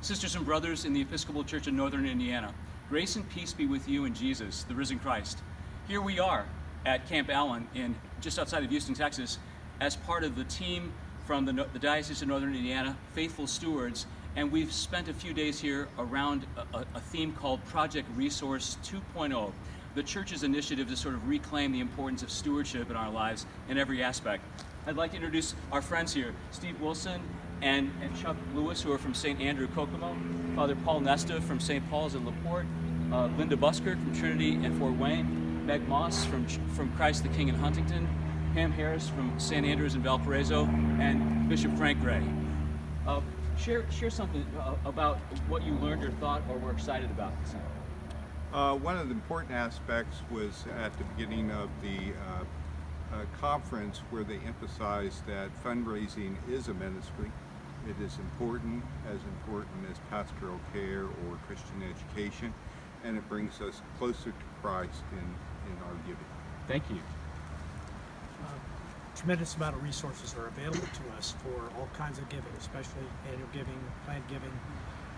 Sisters and brothers in the Episcopal Church in Northern Indiana, grace and peace be with you in Jesus, the risen Christ. Here we are at Camp Allen, just outside of Houston, Texas, as part of the team from the Diocese of Northern Indiana, Faithful Stewards, and we've spent a few days here around a theme called Project Resource 2.0, the church's initiative to sort of reclaim the importance of stewardship in our lives in every aspect. I'd like to introduce our friends here, Steve Wilson and Chuck Lewis, who are from St. Andrew, Kokomo, Father Paul Nesta from St. Paul's in LaPorte, Linda Buskert from Trinity and Fort Wayne, Meg Moss from Christ the King in Huntington, Pam Harris from St. Andrews in Valparaiso, and Bishop Frank Gray. Share something about what you learned or thought or were excited about this evening. One of the important aspects was at the beginning of the conference where they emphasized that fundraising is a ministry. It is important as pastoral care or Christian education, and it brings us closer to Christ in our giving. Thank you. Tremendous amount of resources are available to us for all kinds of giving, especially annual giving, planned giving,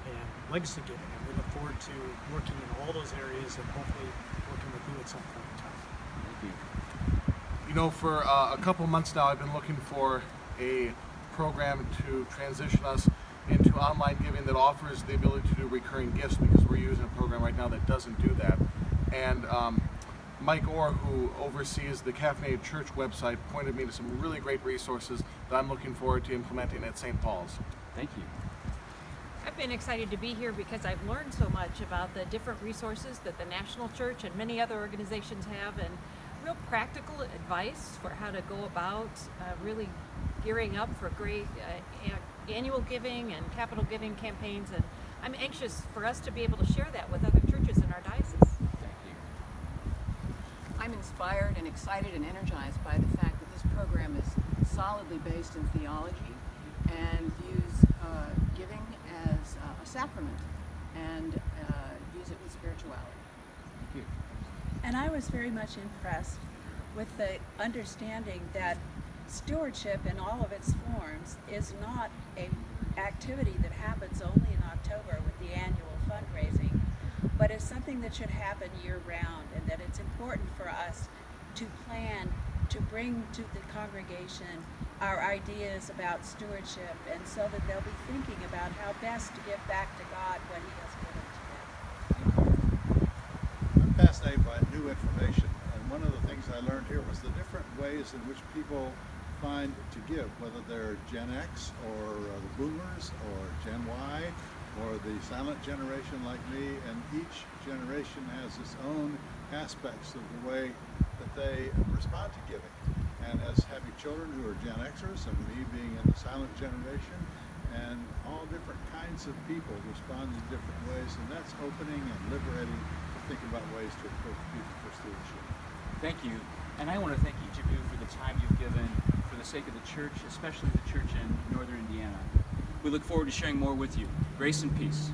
and legacy giving. And we look forward to working in all those areas and hopefully working with you at some point in time. Thank you. You know, for a couple months now, I've been looking for a program to transition us into online giving that offers the ability to do recurring gifts, because we're using a program right now that doesn't do that. And Mike Orr, who oversees the Caffeinated Church website, pointed me to some really great resources that I'm looking forward to implementing at St. Paul's. Thank you. I've been excited to be here because I've learned so much about the different resources that the National Church and many other organizations have, and real practical advice for how to go about really gearing up for great annual giving and capital giving campaigns. And I'm anxious for us to be able to share that with other churches in our diocese. I'm inspired and excited and energized by the fact that this program is solidly based in theology and views giving as a sacrament and views it with spirituality. Thank you. And I was very much impressed with the understanding that stewardship in all of its forms is not an activity that happens only in October with the annual fundraising, but it's something that should happen year-round, and that it's important for us to plan to bring to the congregation our ideas about stewardship, and so that they'll be thinking about how best to give back to God what He has given to them. I'm fascinated by new information, and one of the things I learned here was the different ways in which people find to give, whether they're Gen X or the Boomers or Gen Y or the silent generation like me, and each generation has its own aspects of the way that they respond to giving. And as having children who are Gen Xers and me being in the silent generation, and all different kinds of people respond in different ways, and that's opening and liberating to think about ways to approach people for stewardship. Thank you. And I want to thank each of you for the time you've given for the sake of the church, especially the church in Northern Indiana. We look forward to sharing more with you. Grace and peace.